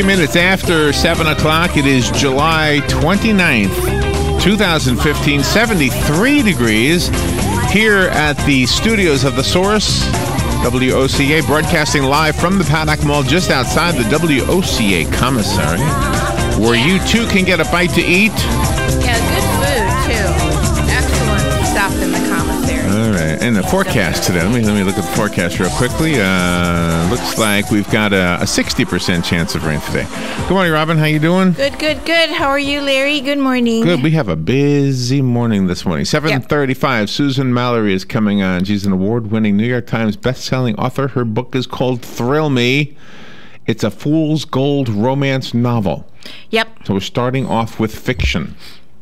Minutes after 7 o'clock. It is July 29th, 2015, 73 degrees here at the studios of The Source, WOCA, broadcasting live from the Paddock Mall just outside the WOCA commissary, where you too can get a bite to eat. Yeah, good food too. Excellent stuff in the commissary. All right, and the forecast today. Let me look at the forecast real quickly. Looks like we've got a 60% chance of rain today. Good morning, Robin. How you doing? Good. How are you, Larry? Good morning. Good. We have a busy morning this morning. 7:35. Yep. Susan Mallory is coming on. She's an award-winning New York Times best-selling author. Her book is called Thrill Me. It's a fool's gold romance novel. Yep. So we're starting off with fiction.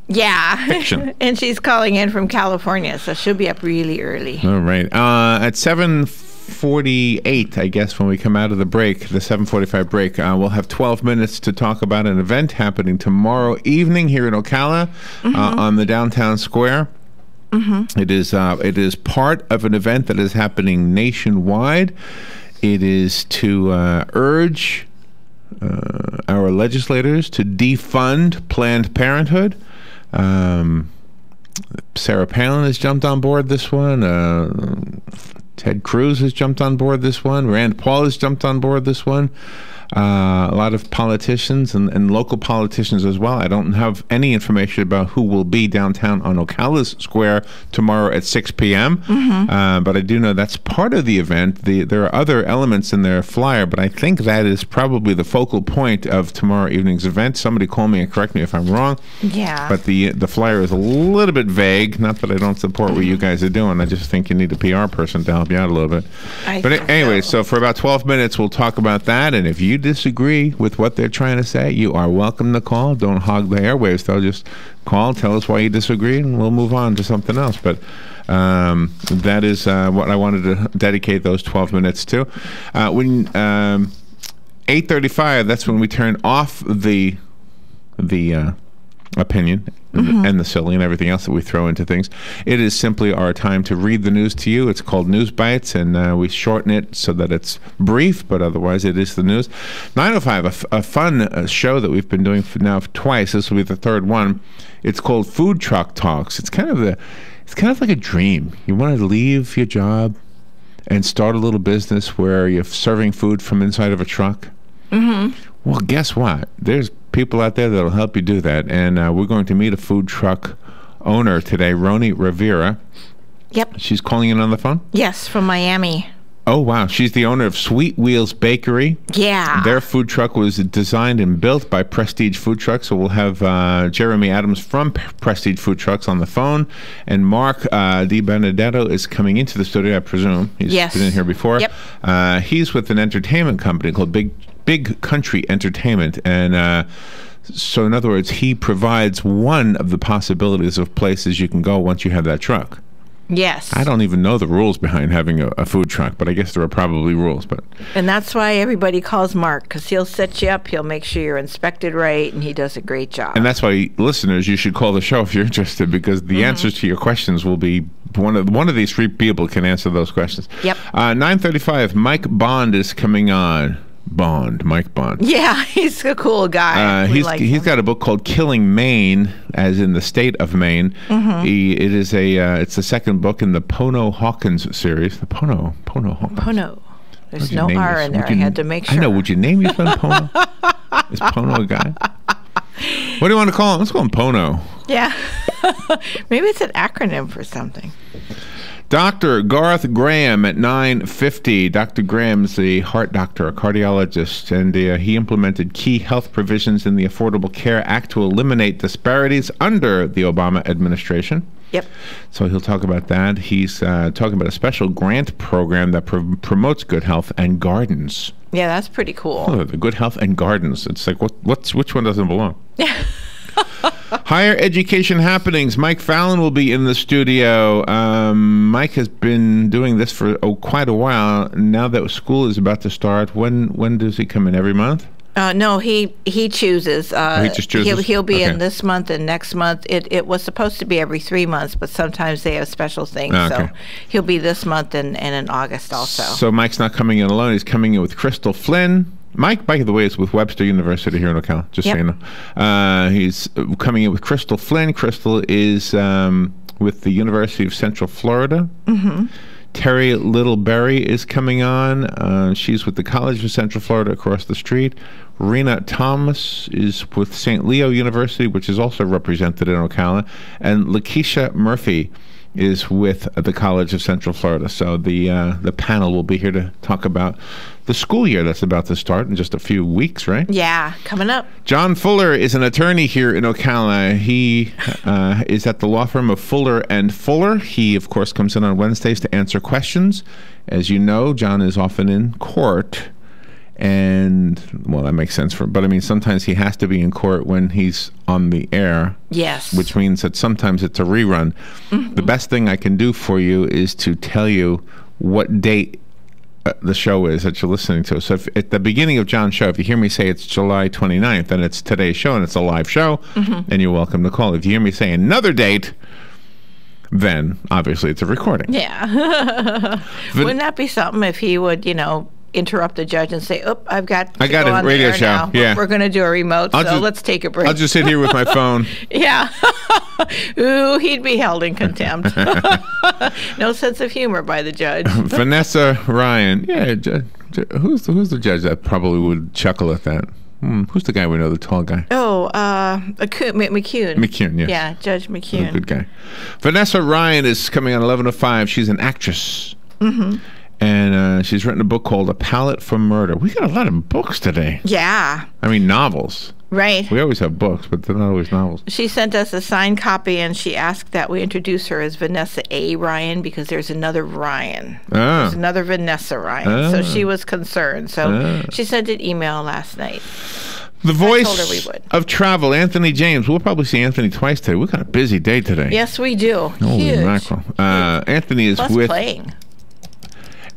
Yeah. Fiction. And she's calling in from California, so she'll be up really early. All right. At 7:48, I guess, when we come out of the break, the 7:45 break, we'll have 12 minutes to talk about an event happening tomorrow evening here in Ocala on the downtown square. Mm-hmm. It is part of an event that is happening nationwide. It is to urge our legislators to defund Planned Parenthood. Sarah Palin has jumped on board this one. Ted Cruz has jumped on board this one. Rand Paul has jumped on board this one. A lot of politicians and local politicians as well. I don't have any information about who will be downtown on Ocala's Square tomorrow at 6 p.m. But I do know that's part of the event. There are other elements in their flyer, but I think that is probably the focal point of tomorrow evening's event. Somebody call me and correct me if I'm wrong. Yeah. But the flyer is a little bit vague. Not that I don't support what you guys are doing. I just think you need a PR person to help you out a little bit. But anyway, so for about 12 minutes, we'll talk about that. And if you disagree with what they're trying to say, you are welcome to call. Don't hog the airwaves, though. Just call, tell us why you disagree, and we'll move on to something else. But that is what I wanted to dedicate those 12 minutes to. When 8:35, that's when we turn off the opinion and the silly and everything else that we throw into things. It is simply our time to read the news to you. It's called News Bites, and we shorten it so that it's brief, but otherwise it is the news. 9:05, a fun show that we've been doing for now twice. This will be the third one. It's called Food Truck Talks. It's kind of like a dream. You want to leave your job and start a little business where you're serving food from inside of a truck. Well, guess what? There's people out there that'll help you do that, and we're going to meet a food truck owner today, Roni Rivera. Yep. She's calling in on the phone? Yes, from Miami. Oh, wow. She's the owner of Sweet Wheels Bakery. Yeah. Their food truck was designed and built by Prestige Food Trucks, so we'll have Jeremy Adams from Prestige Food Trucks on the phone, and Mark DiBenedetto is coming into the studio, I presume. He's been in here before. Yep. He's with an entertainment company called Big Country Entertainment, and so in other words, he provides one of the possibilities of places you can go once you have that truck. Yes. I don't even know the rules behind having a food truck, but I guess there are probably rules. And that's why everybody calls Mark, because he'll set you up, he'll make sure you're inspected right, and he does a great job. And that's why, listeners, you should call the show if you're interested, because the answers to your questions will be one of these three people can answer those questions. Yep. 9:35, Mike Bond is coming on. Mike Bond. Yeah, he's a cool guy. He's got a book called Killing Maine, as in the state of Maine. It's the second book in the Pono Hawkins series. The Pono Hawkins. Pono. There's no R in there. I had to make sure. I know. Would you name your son Pono? Is Pono a guy? What do you want to call him? Let's call him Pono. Yeah. Maybe it's an acronym for something. Dr. Garth Graham at 9:50. Dr. Graham's the heart doctor, a cardiologist, and he implemented key health provisions in the Affordable Care Act to eliminate disparities under the Obama administration. Yep. So he'll talk about that. He's talking about a special grant program that promotes good health and gardens. Yeah, that's pretty cool. Oh, the good health and gardens. It's like, which one doesn't belong? Higher education happenings. Mike Fallon will be in the studio. Mike has been doing this for quite a while. Now that school is about to start, when does he come in? Every month? No, he chooses. He just chooses? He'll be Okay. in this month and next month. It was supposed to be every 3 months, but sometimes they have special things. Okay. So he'll be this month and in August also. So Mike's not coming in alone. He's coming in with Crystal Flynn. Mike, by the way, is with Webster University here in Ocala, just so Yep. you know. He's coming in with Crystal Flynn. Crystal is with the University of Central Florida. Mm-hmm. Terry Littleberry is coming on. She's with the College of Central Florida across the street. Rena Thomas is with St. Leo University, which is also represented in Ocala. And Lakeisha Murphy is with the College of Central Florida. So the panel will be here to talk about the school year that's about to start in just a few weeks, right? Yeah, coming up. John Fuller is an attorney here in Ocala. He is at the law firm of Fuller and Fuller. He, of course, comes in on Wednesdays to answer questions. As you know, John is often in court. And, well, that makes sense but I mean, sometimes he has to be in court when he's on the air. Yes. Which means that sometimes it's a rerun. Mm-hmm. The best thing I can do for you is to tell you what date the show is that you're listening to. So if, at the beginning of John's show, if you hear me say it's July 29th, then it's today's show and it's a live show, and you're welcome to call. If you hear me say another date, then obviously it's a recording. Yeah. Wouldn't that be something if he would, interrupt the judge and say, I got a radio show. Now. Yeah. We're going to do a remote, let's take a break. I'll just sit here with my phone. Yeah. Ooh, he'd be held in contempt. No sense of humor by the judge. Vanessa Ryan. Yeah, who's the judge that probably would chuckle at that? Who's the guy we know, the tall guy? Oh, McCune. McCune, yes. Yeah, Judge McCune. Good guy. Vanessa Ryan is coming on 11:05. She's an actress. Mm-hmm. And she's written a book called A Palette for Murder. We got a lot of books today. Yeah. I mean, novels. Right. We always have books, but they're not always novels. She sent us a signed copy, and she asked that we introduce her as Vanessa A. Ryan because there's another Ryan. There's another Vanessa Ryan. So she was concerned. So she sent an email last night. The I told her we voice would. of travel, Anthony James. We'll probably see Anthony twice today. We've got a busy day today. Yes, we do. Holy Huge. mackerel. Anthony is Plus with... playing.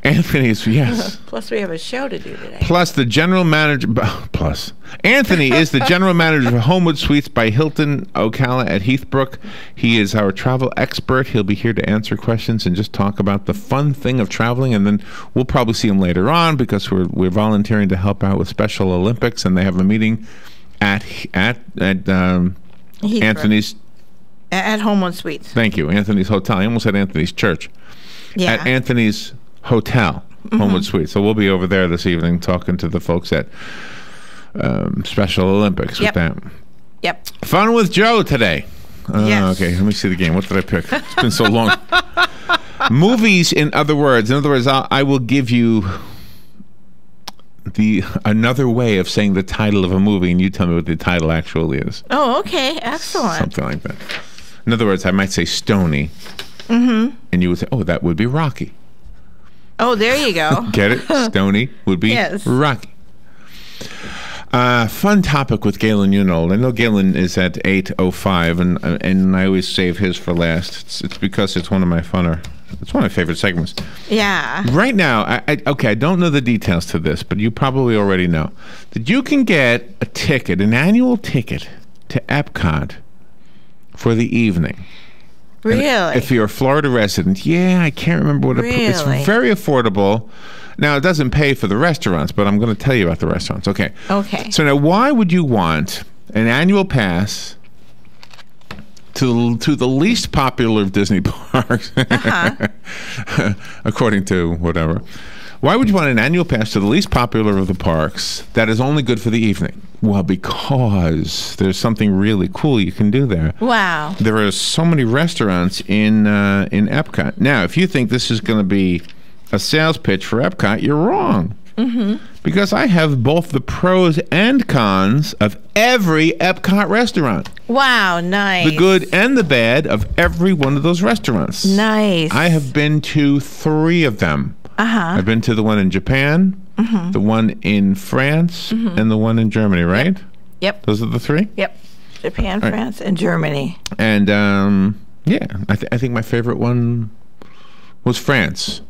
Anthony is, yes. Plus we have a show to do today. Plus the general manager... Plus. Anthony is the general manager of Homewood Suites by Hilton Ocala at Heathbrook. He is our travel expert. He'll be here to answer questions and just talk about the fun thing of traveling. And then we'll probably see him later on because we're volunteering to help out with Special Olympics, and they have a meeting at Anthony's... At Homewood Suites. Thank you. Anthony's Hotel. I almost said Anthony's Church. Yeah. At Anthony's Hotel, Homewood Suites. So we'll be over there this evening talking to the folks at Special Olympics with them. Yep. Fun with Joe today. Yes. Okay, let me see the game. What did I pick? It's been so long. Movies, in other words. In other words, I will give you another way of saying the title of a movie, and you tell me what the title actually is. Oh, okay. Excellent. Something like that. In other words, I might say Stony, and you would say, oh, that would be Rocky. Oh, there you go. Get it? Stony would be Rocky. Fun topic with Galen Unold. I know Galen is at 8:05, and I always save his for last. It's because it's one of my favorite segments. Yeah. Right now, I don't know the details to this, but you probably already know that you can get an annual ticket to Epcot for the evening. Really? If you're a Florida resident, I can't remember what it's very affordable. Now, it doesn't pay for the restaurants, but I'm going to tell you about the restaurants. Okay. Okay. So now, why would you want an annual pass to the least popular of Disney parks, according to whatever? Why would you want an annual pass to the least popular of the parks that is only good for the evening? Well, because there's something really cool you can do there. Wow. There are so many restaurants in Epcot. Now, if you think this is going to be a sales pitch for Epcot, you're wrong. Mm-hmm. Because I have both the pros and cons of every Epcot restaurant. Wow, nice. The good and the bad of every one of those restaurants. Nice. I have been to 3 of them. Uh-huh. I've been to the one in Japan, the one in France, and the one in Germany, right? Yep. Those are the 3? Yep. Japan, France, and Germany. And, I think my favorite one was France.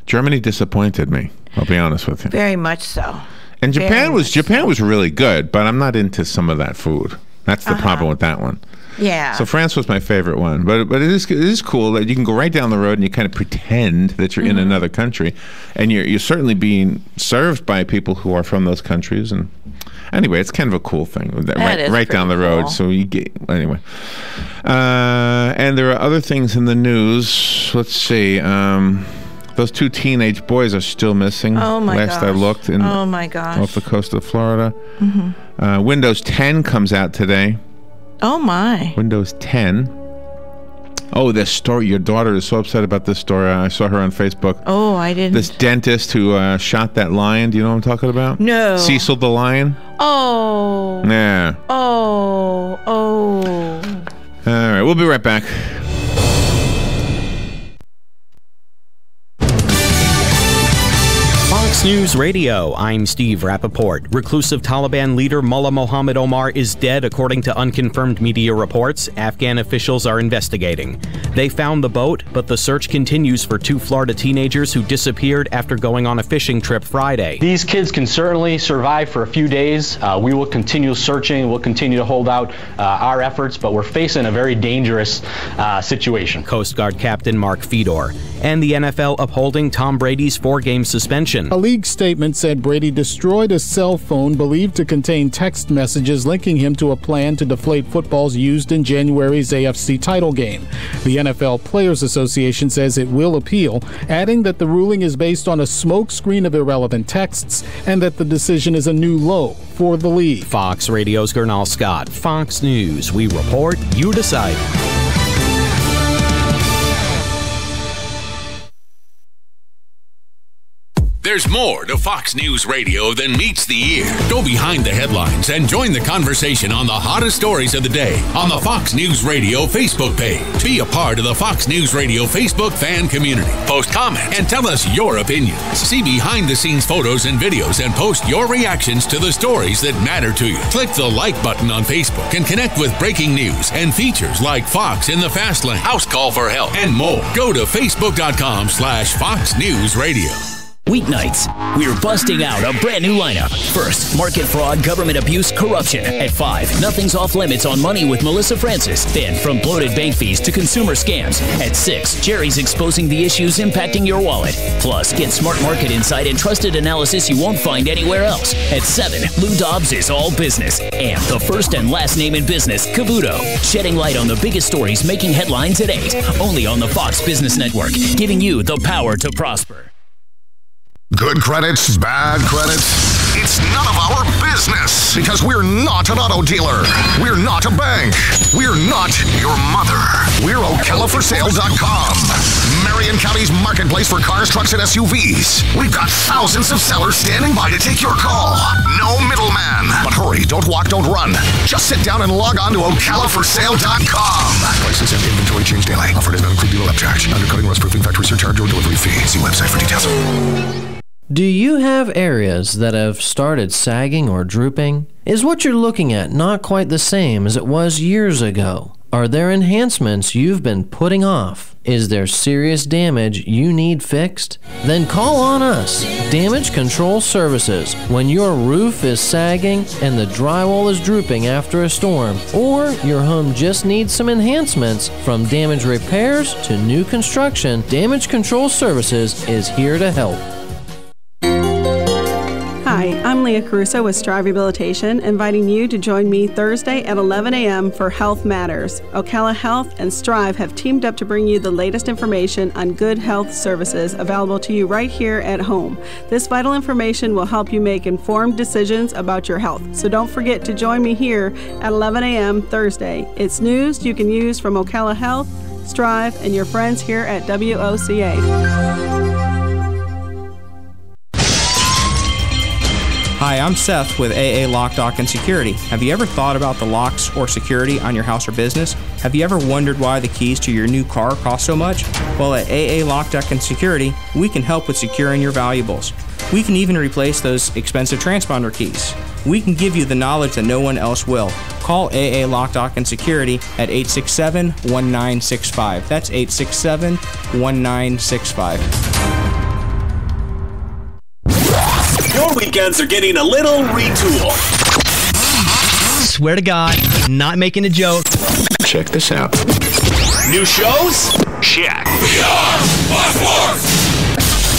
Germany disappointed me, I'll be honest with you. Very much so. And Japan was really good, but I'm not into some of that food. That's the problem with that one. Yeah. So France was my favorite one, but it is cool that you can go right down the road and you kind of pretend that you're in another country, and you're certainly being served by people who are from those countries. And anyway, it's kind of a cool thing right down the road. Cool. So you get anyway. And there are other things in the news. Let's see. Those 2 teenage boys are still missing. Oh my gosh. Last I looked, off the coast of Florida. Windows 10 comes out today. Oh my. Windows 10. Oh, this story. Your daughter is so upset about this story. I saw her on Facebook. Oh, I didn't. This dentist who shot that lion. Do you know what I'm talking about? No. Cecil the lion? Oh. Yeah. Oh. All right, we'll be right back. Fox News Radio, I'm Steve Rappaport. Reclusive Taliban leader Mullah Mohammed Omar is dead, according to unconfirmed media reports. Afghan officials are investigating. They found the boat, but the search continues for 2 Florida teenagers who disappeared after going on a fishing trip Friday. These kids can certainly survive for a few days. We will continue searching. We'll continue to hold out our efforts, but we're facing a very dangerous situation. Coast Guard Captain Mark Fedor. And the NFL upholding Tom Brady's 4-game suspension. A league statement said Brady destroyed a cell phone believed to contain text messages linking him to a plan to deflate footballs used in January's AFC title game. The NFL Players Association says it will appeal, adding that the ruling is based on a smokescreen of irrelevant texts and that the decision is a new low for the league. Fox Radio's Gernal Scott. Fox News. We report, you decide. There's more to Fox News Radio than meets the ear. Go behind the headlines and join the conversation on the hottest stories of the day on the Fox News Radio Facebook page. Be a part of the Fox News Radio Facebook fan community. Post comments and tell us your opinions. See behind-the-scenes photos and videos and post your reactions to the stories that matter to you. Click the like button on Facebook and connect with breaking news and features like Fox in the Fast Lane, House Call for Help, and more. Go to Facebook.com/Fox News Radio. Weeknights, we're busting out a brand new lineup. First, market fraud, government abuse, corruption. At 5, nothing's off limits on money with Melissa Francis. Then, from bloated bank fees to consumer scams. At 6, Jerry's exposing the issues impacting your wallet. Plus, get smart market insight and trusted analysis you won't find anywhere else. At 7, Lou Dobbs is all business. And the first and last name in business, Cavuto. Shedding light on the biggest stories making headlines at 8. Only on the Fox Business Network, giving you the power to prosper. Good credits, bad credits. It's none of our business because we're not an auto dealer. We're not a bank. We're not your mother. We're OcalaForSale.com. Marion County's marketplace for cars, trucks, and SUVs. We've got thousands of sellers standing by to take your call. No middleman. But hurry, don't walk, don't run. Just sit down and log on to OcalaForSale.com. Prices and inventory change daily. Offer does not include dealer upcharge. Undercutting, rust-proofing, factory surcharge, or delivery fee. See website for details. Do you have areas that have started sagging or drooping? Is what you're looking at not quite the same as it was years ago? Are there enhancements you've been putting off? Is there serious damage you need fixed? Then call on us, Damage Control Services. When your roof is sagging and the drywall is drooping after a storm, or your home just needs some enhancements, from damage repairs to new construction, Damage Control Services is here to help. Hi, I'm Leah Caruso with Strive Rehabilitation, inviting you to join me Thursday at 11 a.m. for Health Matters. Ocala Health and Strive have teamed up to bring you the latest information on good health services available to you right here at home. This vital information will help you make informed decisions about your health. So don't forget to join me here at 11 a.m. Thursday. It's news you can use from Ocala Health, Strive, and your friends here at WOCA. Hi, I'm Seth with AA Lock, Dock, and Security. Have you ever thought about the locks or security on your house or business? Have you ever wondered why the keys to your new car cost so much? Well, at AA Lock, Dock, and Security, we can help with securing your valuables. We can even replace those expensive transponder keys. We can give you the knowledge that no one else will. Call AA Lock, Dock, and Security at 867-1965. That's 867-1965. Your weekends are getting a little retool. Swear to God, not making a joke. Check this out. New shows? Check. We are Force.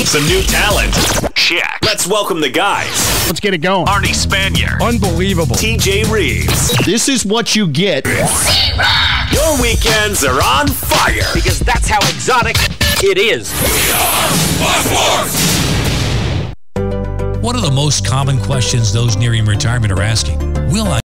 Some new talent? Check. Let's welcome the guys. Let's get it going. Arnie Spanier. Unbelievable. TJ Reeves. This is what you get. Your weekends are on fire. Because that's how exotic it is. We are Force. What are the most common questions those nearing retirement are asking? Will I